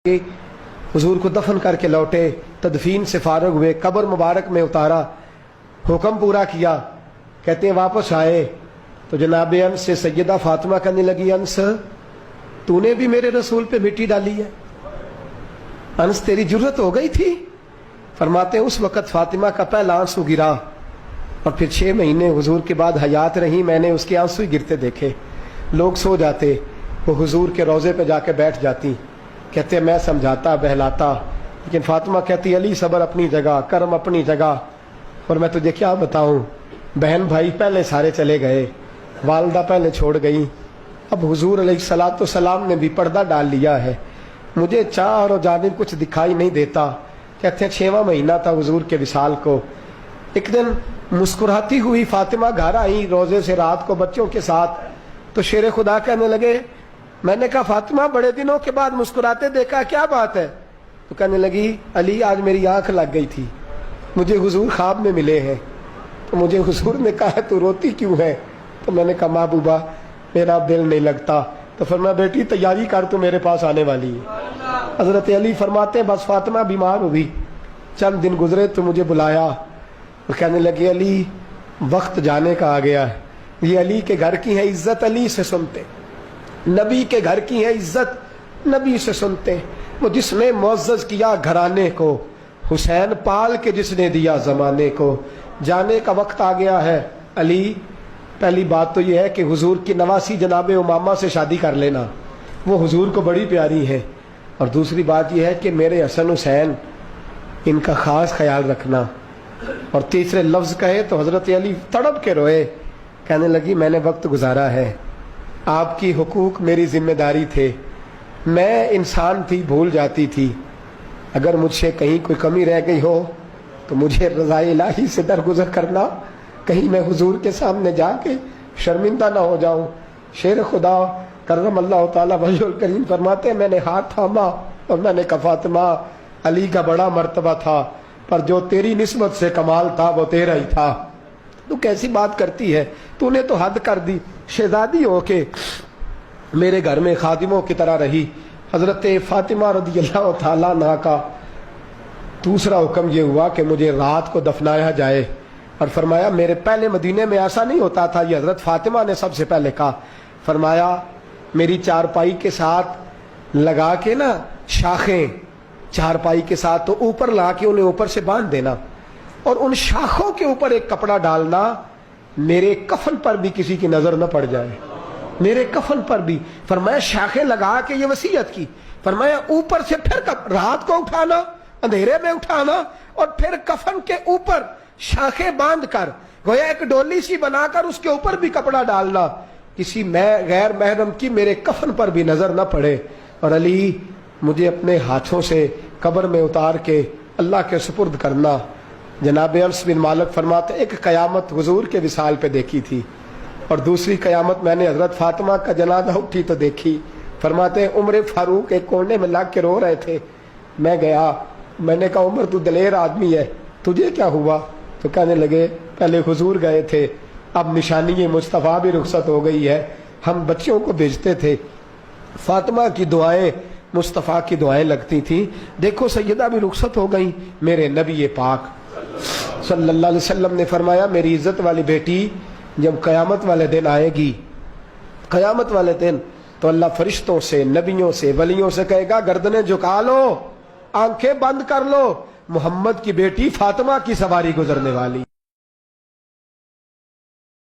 हुजूर को दफन करके लौटे, तदफीन से फारग हुए, कब्र मुबारक में उतारा, हुक्म पूरा किया। कहते हैं वापस आए तो जनाब अंस से सैयदा फातिमा कहने लगी, अंस तूने भी मेरे रसूल पे मिट्टी डाली है? अंस तेरी जुर्रत हो गई थी? फरमाते हैं उस वक़्त फातिमा का पहला आंसू गिरा और फिर 6 महीने हुजूर के बाद हयात रही, मैंने उसके आंसू ही गिरते देखे। लोग सो जाते, वो हुजूर के रोज़े पे जाके बैठ जाती। कहते मैं समझाता बहलाता, लेकिन फातिमा कहती अली सब्र अपनी जगह, कर्म अपनी जगह, और मैं तुझे क्या बताऊं, बहन भाई पहले सारे चले गए, वालदा पहले छोड़ गई, अब हुजूर अलैहिस्सलातु सलाम ने भी पर्दा डाल लिया है, मुझे चार और जानिब कुछ दिखाई नहीं देता। कहते हैं 6वां महीना था हुजूर के विसाल को। एक दिन मुस्कुराती हुई फातिमा घर आई रोजे से रात को बच्चों के साथ, तो शेर खुदा कहने लगे, मैंने कहा फातिमा बड़े दिनों के बाद मुस्कुराते देखा, क्या बात है? तो कहने लगी अली आज मेरी आंख लग गई थी, मुझे हुजूर ख्वाब में मिले हैं, तो मुझे हुजूर ने कहा तू रोती क्यों है? तो मैंने कहा महबूबा मेरा दिल नहीं लगता। तो फरमाया बेटी तैयारी कर, तू मेरे पास आने वाली है। हजरत अली फरमाते हैं बस फातिमा बीमार हुई, चंद दिन गुजरे तो मुझे बुलाया और कहने लगे अली वक्त जाने का आ गया है, ये अली के घर की है इज्जत अली से सुनते, नबी के घर की है इज्जत नबी से सुनते। वो जिसने मुअज़्ज़ज़ किया घराने को, हुसैन पाल के जिसने दिया जमाने को, जाने का वक्त आ गया है। अली पहली बात तो यह है कि हुजूर की नवासी जनाब उमामा से शादी कर लेना, वो हुजूर को बड़ी प्यारी है। और दूसरी बात यह है कि मेरे हसन हुसैन इनका ख़ास ख्याल रखना। और तीसरे लफ्ज़ कहे तो हज़रत अली तड़प के रोए, कहने लगी मैंने वक्त गुजारा है, आपकी हुकूक मेरी जिम्मेदारी थे, मैं इंसान थी भूल जाती थी, अगर मुझसे कहीं कोई कमी रह गई हो तो मुझे रज़ाए इलाही से दरगुजर करना, कहीं मैं हुजूर के सामने जाके शर्मिंदा ना हो जाऊं। शेर खुदा करम अल्लाह ताला वजहुल करीम फरमाते हैं मैंने हाथ थामा और मैंने कहा फातिमा अली का बड़ा मर्तबा था, पर जो तेरी निस्बत से कमाल था वो तेरा ही था। तू कैसी बात करती है, तूने तो हद कर दी, शहजादी हो के मेरे घर में खादिमों की तरह रही। हजरत फातिमा रज़ियल्लाहु ताला अन्हा का दूसरा हुक्म ये हुआ कि मुझे रात को दफनाया जाए, और फरमाया मेरे पहले मदीने में ऐसा नहीं होता था, ये हजरत फातिमा ने सबसे पहले कहा। फरमाया मेरी चारपाई के साथ लगा के ना शाखें, चारपाई के साथ तो ऊपर ला के उन्हें ऊपर से बांध देना, और उन शाखों के ऊपर एक कपड़ा डालना, मेरे कफन पर भी किसी की नजर न पड़ जाए, मेरे कफन पर भी। फरमाया शाखें लगा के ये वसीयत की। फरमाया ऊपर से फिर रात को उठाना, अंधेरे में उठाना, और फिर कफन के ऊपर शाखें बांध कर गोया एक डोली सी बनाकर उसके ऊपर भी कपड़ा डालना, किसी गैर महरम की मेरे कफन पर भी नजर न पड़े। और अली मुझे अपने हाथों से कब्र में उतार के अल्लाह के सुपुर्द करना। जनाब अनस बिन मालिक फरमाते एक कयामत हुजूर के विसाल पे देखी थी, और दूसरी कयामत मैंने हजरत फातिमा का जनाजा उठी तो देखी। फरमाते उमर फारूक एक कोने में लग के रो रहे थे, मैं गया, मैंने कहा उमर तू दलेर आदमी है, तुझे क्या हुआ? तो कहने लगे पहले हुजूर गए थे, अब निशानी मुस्तफ़ा भी रुखसत हो गई है, हम बच्चों को भेजते थे, फातिमा की दुआएं मुस्तफ़ा की दुआएं लगती थी, देखो सैयदा भी रुखसत हो गई। मेरे नबी पाक सल्लल्लाहु अलैहि वसल्लम ने फरमाया मेरी इज्जत वाली बेटी जब कयामत वाले दिन आएगी, कयामत वाले दिन तो अल्लाह फरिश्तों से, नबियों से, वलियों से कहेगा गर्दनें झुका लो, आंखें बंद कर लो, मोहम्मद की बेटी फातिमा की सवारी गुजरने वाली।